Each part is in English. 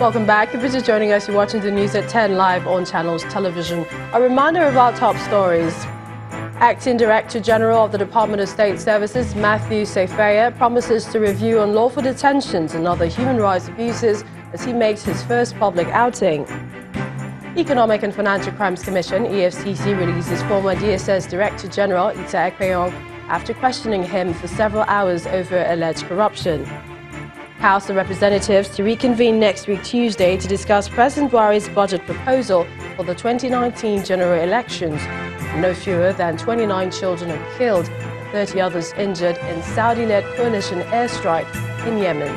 Welcome back. If you're just joining us, you're watching the news at 10 live on Channels Television. A reminder of our top stories. Acting Director General of the Department of State Services, Matthew Sefeya, promises to review unlawful detentions and other human rights abuses as he makes his first public outing. Economic and Financial Crimes Commission, EFCC, releases former DSS Director General Ita Ekpenyong after questioning him for several hours over alleged corruption. House of Representatives to reconvene next week Tuesday to discuss President Buhari's budget proposal for the 2019 general elections. No fewer than 29 children are killed and 30 others injured in Saudi-led coalition airstrike in Yemen.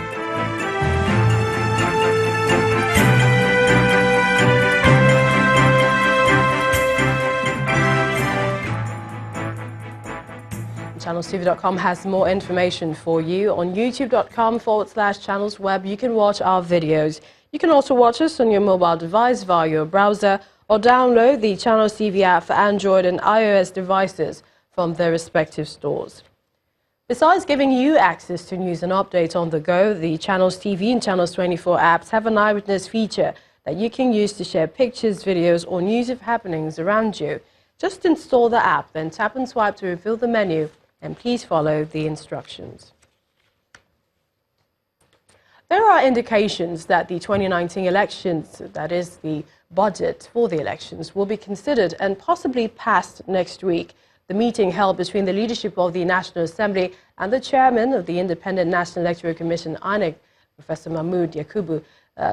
ChannelsTV.com has more information for you. On youtube.com/channelsweb, you can watch our videos. You can also watch us on your mobile device via your browser or download the Channels TV app for Android and iOS devices from their respective stores. Besides giving you access to news and updates on the go, the Channels TV and Channels 24 apps have an eyewitness feature that you can use to share pictures, videos, or news of happenings around you. Just install the app, then tap and swipe to reveal the menu, and please follow the instructions. There are indications that the 2019 elections, that is the budget for the elections, will be considered and possibly passed next week. The meeting held between the leadership of the National Assembly and the chairman of the Independent National Electoral Commission, INEC, Professor Mahmood Yakubu,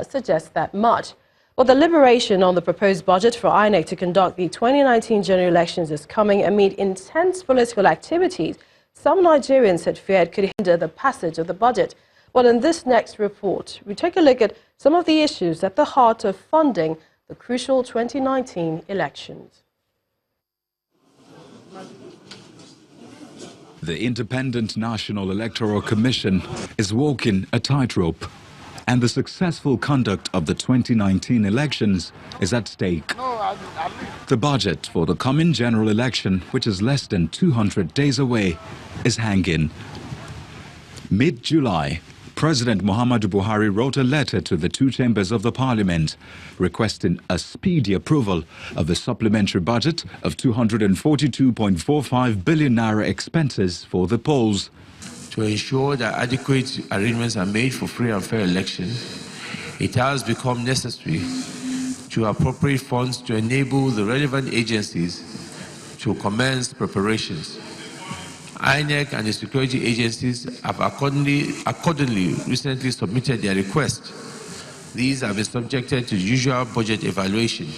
suggests that much. Well, the deliberation on the proposed budget for INEC to conduct the 2019 general elections is coming amid intense political activities some Nigerians had feared could hinder the passage of the budget. Well, in this next report, we take a look at some of the issues at the heart of funding the crucial 2019 elections. The Independent National Electoral Commission is walking a tightrope, and the successful conduct of the 2019 elections is at stake. The budget for the coming general election, which is less than 200 days away, is hanging. Mid-July, President Muhammadu Buhari wrote a letter to the two chambers of the parliament requesting a speedy approval of the supplementary budget of 242.45 billion naira expenses for the polls. To ensure that adequate arrangements are made for free and fair elections, it has become necessary to appropriate funds to enable the relevant agencies to commence preparations. INEC and the security agencies have accordingly recently submitted their requests. These have been subjected to usual budget evaluation.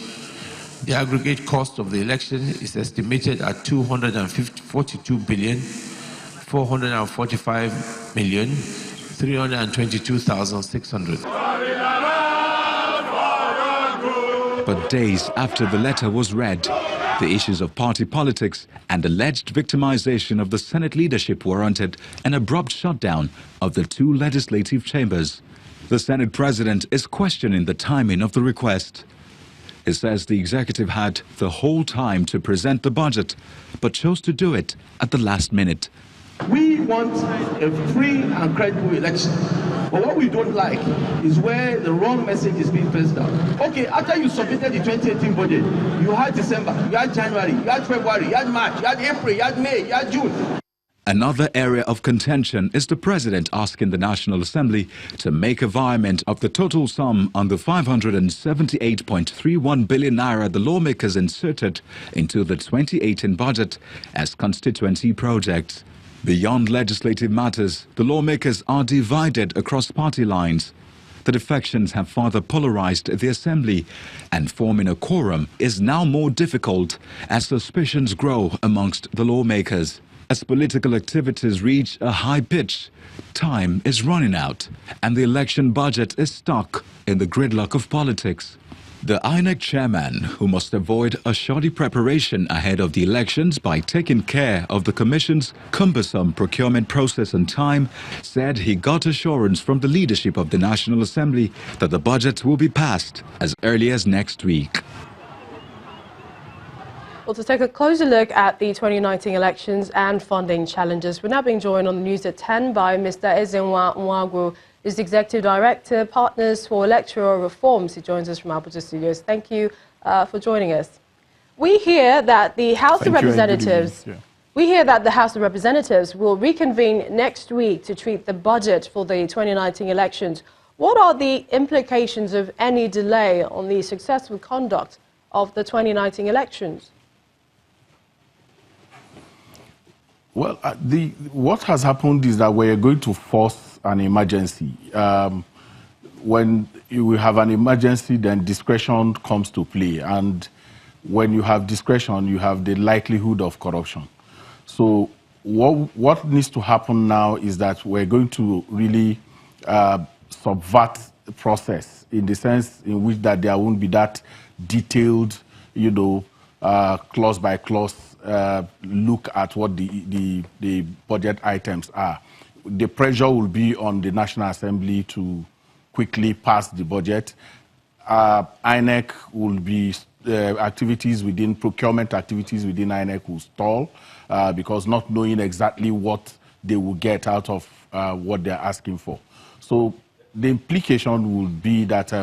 The aggregate cost of the election is estimated at 242 billion. 445,322,600. But days after the letter was read, the issues of party politics and alleged victimization of the Senate leadership warranted an abrupt shutdown of the two legislative chambers. The Senate president is questioning the timing of the request. He says the executive had the whole time to present the budget, but chose to do it at the last minute. We want a free and credible election. But what we don't like is where the wrong message is being passed out. Okay, after you submitted the 2018 budget, you had December, you had January, you had February, you had March, you had April, you had May, you had June. Another area of contention is the president asking the National Assembly to make a virement of the total sum on the 578.31 billion naira the lawmakers inserted into the 2018 budget as constituency projects. Beyond legislative matters, the lawmakers are divided across party lines. The defections have further polarized the assembly, and forming a quorum is now more difficult as suspicions grow amongst the lawmakers. As political activities reach a high pitch, time is running out, and the election budget is stuck in the gridlock of politics. The INEC chairman, who must avoid a shoddy preparation ahead of the elections by taking care of the commission's cumbersome procurement process on time, said he got assurance from the leadership of the National Assembly that the budget will be passed as early as next week. Well, to take a closer look at the 2019 elections and funding challenges, we're now being joined on the news at 10 by Mr. Ezenwa Nwagwu, is the Executive Director, Partners for Electoral Reforms. He joins us from Abuja Studios. Thank you for joining us. We hear that the House of Representatives... We hear that the House of Representatives will reconvene next week to treat the budget for the 2019 elections. What are the implications of any delay on the successful conduct of the 2019 elections? Well, what has happened is that we're going to force an emergency. When you have an emergency, then discretion comes to play. And when you have discretion, you have the likelihood of corruption. So what needs to happen now is that we're going to really subvert the process in the sense in which that there won't be that detailed, clause by clause look at what the budget items are. The pressure will be on the National Assembly to quickly pass the budget. INEC will be procurement activities within INEC will stall because not knowing exactly what they will get out of what they're asking for. So the implication will be that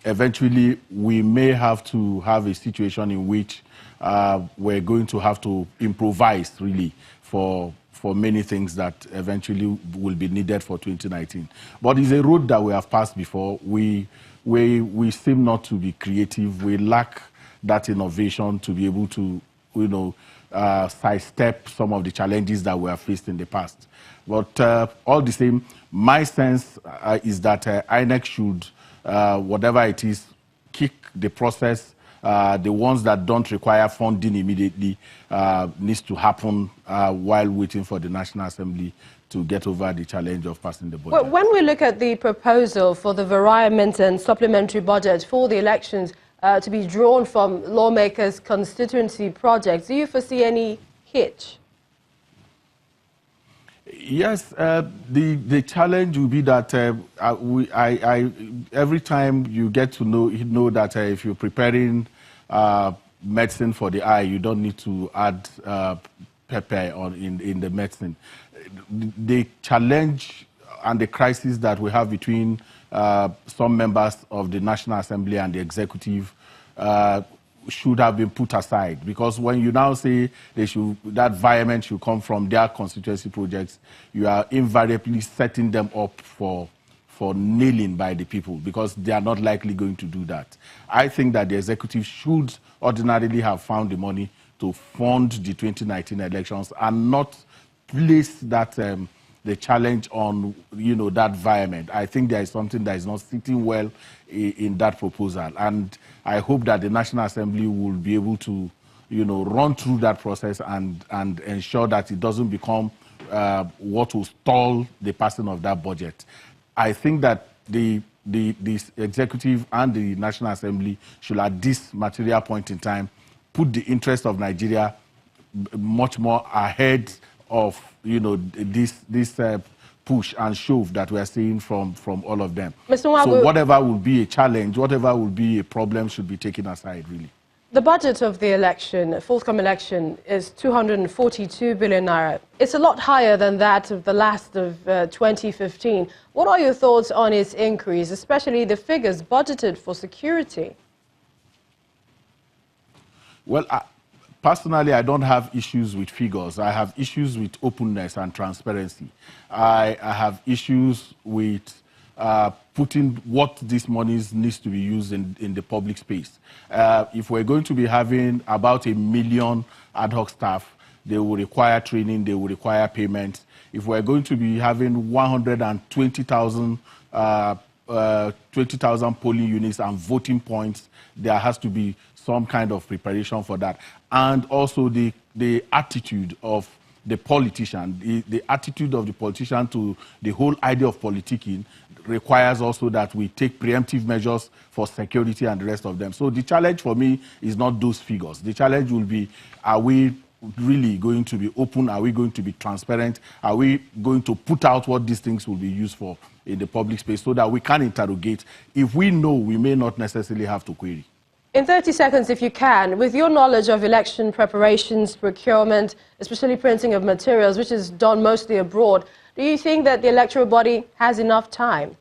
eventually we may have to have a situation in which we're going to have to improvise really for many things that eventually will be needed for 2019. But it's a road that we have passed before. We seem not to be creative. We lack that innovation to be able to, sidestep some of the challenges that we have faced in the past. But all the same, my sense is that INEC should, whatever it is, kick the process. The ones that don't require funding immediately needs to happen while waiting for the National Assembly to get over the challenge of passing the budget. Well, when we look at the proposal for the variament and supplementary budget for the elections to be drawn from lawmakers' constituency projects, do you foresee any hitch? Yes, the challenge will be that every time you get to know that if you're preparing medicine for the eye, you don't need to add pepper in the medicine. The challenge and the crisis that we have between some members of the National Assembly and the executive should have been put aside, because when you now say that environment should come from their constituency projects, you are invariably setting them up for nailing by the people, because they are not likely going to do that. I think that the executive should ordinarily have found the money to fund the 2019 elections and not place that the challenge on that environment. I think there is something that is not sitting well in that proposal, and I hope that the National Assembly will be able to run through that process and ensure that it doesn't become what will stall the passing of that budget. I think that the executive and the National Assembly should, at this material point in time, put the interest of Nigeria much more ahead of this push and shove that we are seeing from all of them. So whatever will be a challenge, whatever will be a problem, should be taken aside, really. The budget of the election, forthcoming election, is 242 billion naira. It's a lot higher than that of the last of 2015. What are your thoughts on its increase, especially the figures budgeted for security? Well, personally, I don't have issues with figures. I have issues with openness and transparency. I have issues with putting what this money needs to be used in the public space. If we're going to be having about 1 million ad hoc staff, they will require training, they will require payments. If we're going to be having 120,000 polling units and voting points, there has to be some kind of preparation for that. And also the attitude of the politician, the attitude of the politician to the whole idea of politicking requires also that we take preemptive measures for security and the rest of them. So the challenge for me is not those figures. The challenge will be, are we really going to be open? Are we going to be transparent? Are we going to put out what these things will be used for in the public space so that we can interrogate? If we know, we may not necessarily have to query. In 30 seconds, if you can, with your knowledge of election preparations, procurement, especially printing of materials, which is done mostly abroad, do you think that the electoral body has enough time?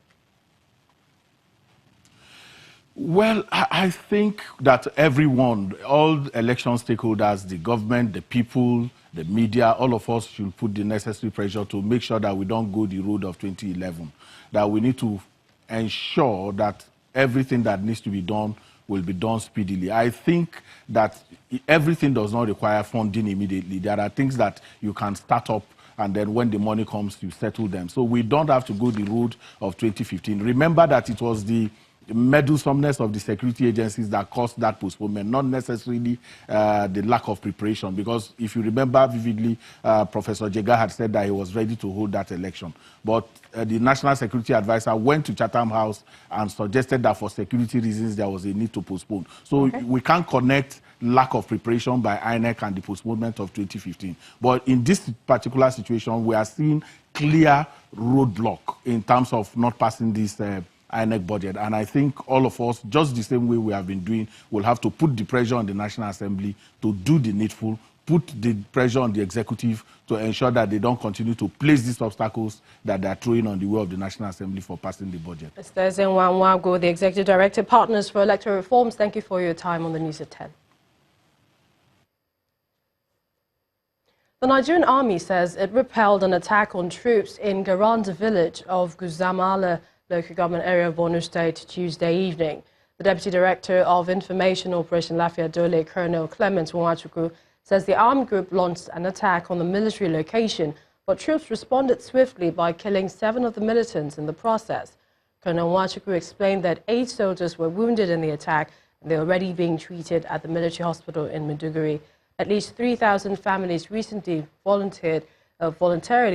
Well, I think that everyone, all election stakeholders, the government, the people, the media, all of us should put the necessary pressure to make sure that we don't go the road of 2011, that we need to ensure that everything that needs to be done will be done speedily. I think that everything does not require funding immediately. There are things that you can start up and then when the money comes, you settle them. So we don't have to go the road of 2015. Remember that it was the meddlesomeness of the security agencies that caused that postponement, not necessarily the lack of preparation. Because if you remember vividly, Professor Jega had said that he was ready to hold that election. But the National Security Advisor went to Chatham House and suggested that for security reasons, there was a need to postpone. So we can't connect lack of preparation by INEC and the postponement of 2015. But in this particular situation, we are seeing clear roadblock in terms of not passing this INEC budget. And I think all of us, just the same way we have been doing, will have to put the pressure on the National Assembly to do the needful, put the pressure on the executive to ensure that they don't continue to place these obstacles that they are throwing on the way of the National Assembly for passing the budget. Mr. Zenwanwago, the Executive Director, Partners for Electoral Reforms, thank you for your time on the News at 10. The Nigerian Army says it repelled an attack on troops in Garanda village of Guzamala local government area of Borno State Tuesday evening. The Deputy Director of Information Operation Lafia Dole, Colonel Clement Nwachukwu, says the armed group launched an attack on the military location, but troops responded swiftly by killing 7 of the militants in the process. Colonel Nwachukwu explained that 8 soldiers were wounded in the attack and they are already being treated at the military hospital in Maiduguri. At least 3,000 families recently voluntarily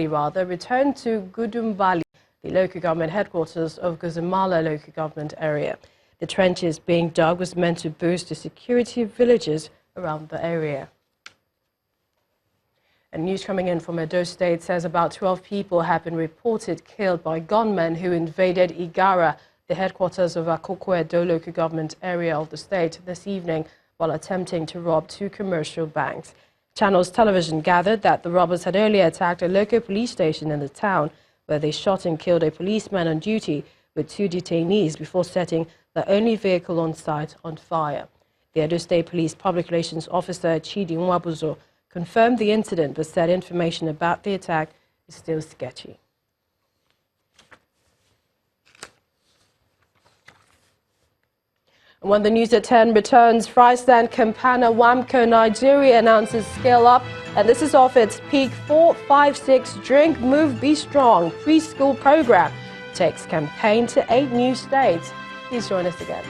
returned to Gudumbali, the local government headquarters of Guzamala local government area. The trenches being dug was meant to boost the security of villages around the area. And news coming in from Edo State says about 12 people have been reported killed by gunmen who invaded Igara, the headquarters of Akoko Edo local government area of the state, this evening while attempting to rob 2 commercial banks. Channels Television gathered that the robbers had earlier attacked a local police station in the town, where they shot and killed a policeman on duty with 2 detainees before setting the only vehicle on site on fire. The Edo State Police Public Relations Officer Chidi Nwabuzo confirmed the incident but said information about the attack is still sketchy. When the News at 10 returns, Friesland Campana Wamco Nigeria announces scale up, and this is off its peak 456 Drink, Move, Be Strong preschool program. Takes campaign to 8 new states. Please join us again.